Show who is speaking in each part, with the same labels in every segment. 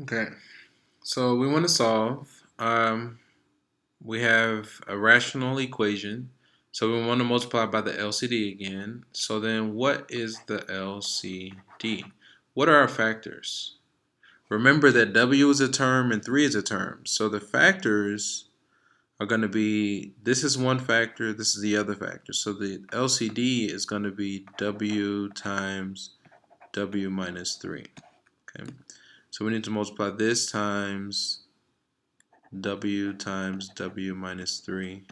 Speaker 1: Okay, so we want to solve. We have a rational equation, so we want to multiply by the LCD again. So then what is the LCD? What are our factors? Remember that W is a term and 3 is a term. So the factors are going to be, this is one factor, this is the other factor. So the LCD is going to be W times W minus 3. Okay, so we need to multiply this times W times W minus 3.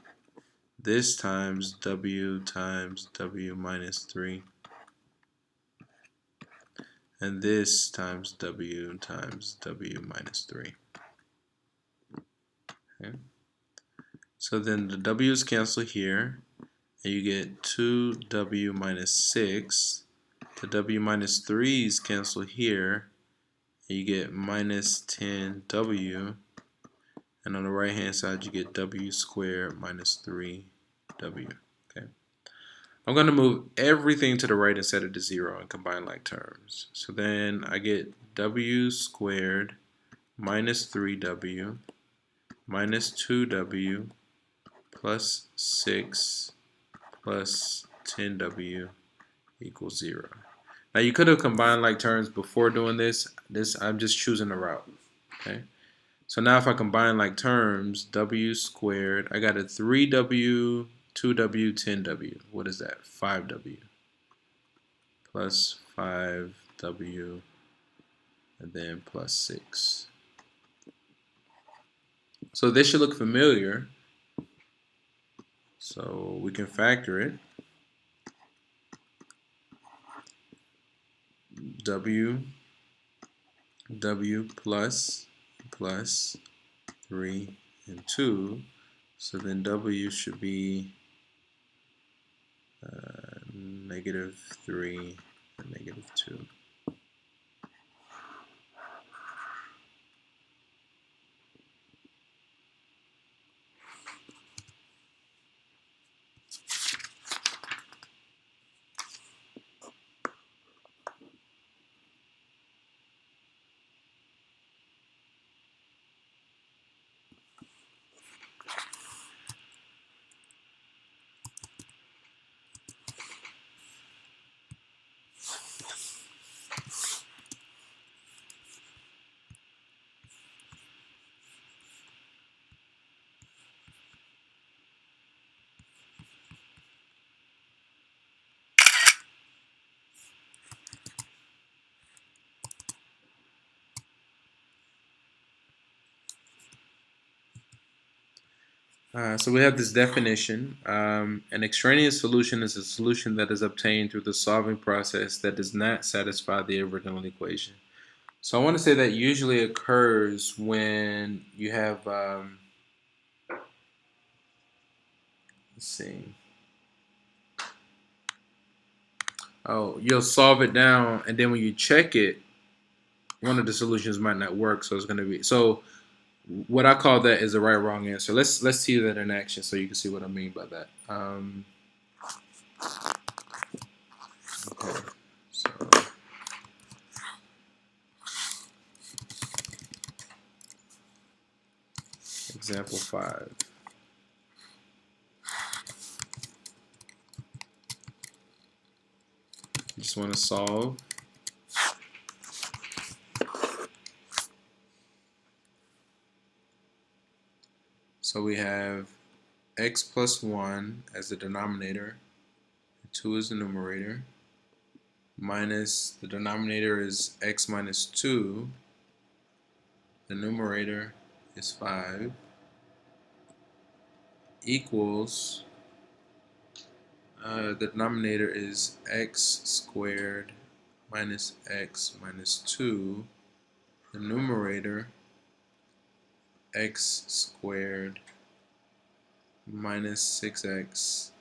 Speaker 1: This times W times W minus 3. And this times W minus 3. Okay. So then the W's cancel here, and you get 2W minus 6. The W minus 3's cancel here, and you get minus 10W. And on the right hand side, you get W squared minus 3W. Okay. I'm going to move everything to the right and set it to 0 and combine like terms. So then I get W squared minus 3W minus 2W plus 6 plus 10W equals 0. Now you could have combined like terms before doing this. I'm just choosing a route. Okay. So now if I combine like terms, W squared, I got a 3W, 2W, 10W. What is that? 5W plus 5W and then plus 6. So this should look familiar. So we can factor it. W plus 3 and 2. So then W should be negative 3 and negative 2. So we have this definition. An extraneous solution is a solution that is obtained through the solving process that does not satisfy the original equation. So I want to say that usually occurs when you have, let's see, oh, you'll solve it down, and then when you check it, one of the solutions might not work, so it's going to be, so what I call that is the right wrong answer. Let's see that in action so you can see what I mean by that. Okay, so example 5. You just want to solve. So we have x plus 1 as the denominator, 2 is the numerator, minus the denominator is x minus 2, the numerator is 5, equals, the denominator is x squared minus x minus 2, the numerator x squared minus 6x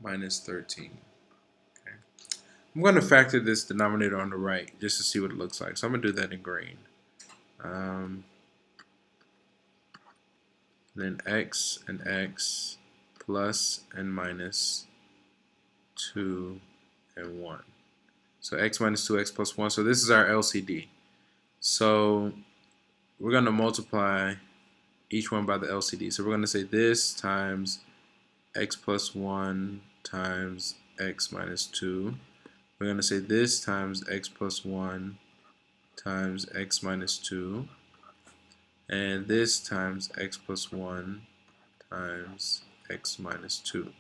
Speaker 1: minus 13. Okay. I'm going to factor this denominator on the right just to see what it looks like. So I'm going to do that in green. Then x and x plus and minus 2 and 1. So x minus 2, x plus 1. So this is our LCD. So we're going to multiply each one by the LCD. So we're going to say this times x plus 1 times x minus 2. We're going to say this times x plus 1 times x minus 2. And this times x plus 1 times x minus 2.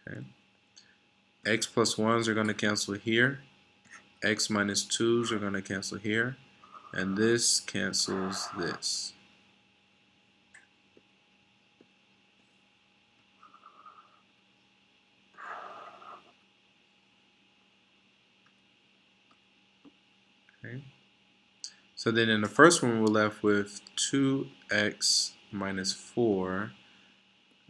Speaker 1: Okay. X plus 1s are going to cancel here. X minus 2s are going to cancel here. And this cancels this. Okay. So then in the first one, we're left with 2x minus 4.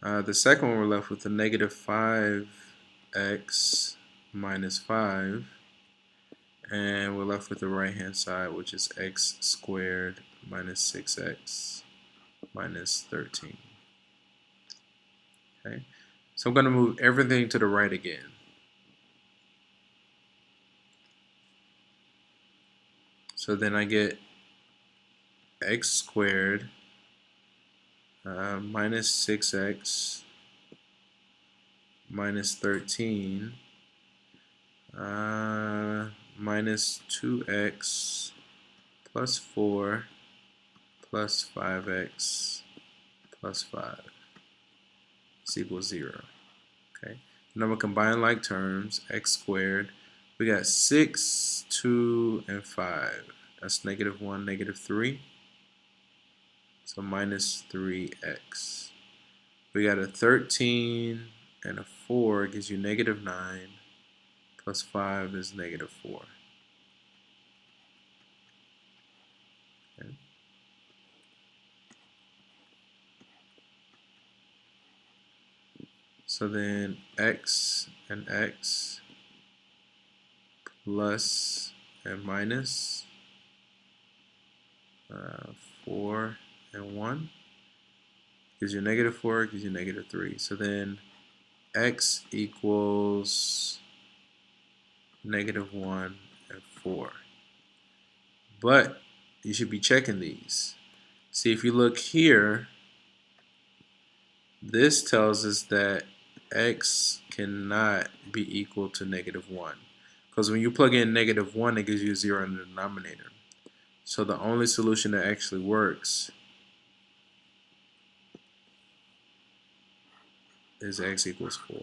Speaker 1: The second one, we're left with a negative 5x minus 5. And we're left with the right-hand side, which is x squared minus 6x minus 13. Okay. So I'm going to move everything to the right again. So then I get x squared minus 6x minus 13 minus 2x plus 4 plus 5x plus 5 is equals 0. Okay. Now we'll combine like terms, x squared. We got 6, 2, and 5. That's negative 1, negative 3. So minus 3x. We got a 13 and a 4 gives you negative 9. Plus 5 is negative 4. Okay. So then x and x plus and minus 4 and 1 gives you negative 4, gives you negative 3. So then x equals negative 1 and 4. But you should be checking these. See, if you look here, this tells us that x cannot be equal to negative 1. Because when you plug in negative 1, it gives you a 0 in the denominator. So the only solution that actually works is x equals 4.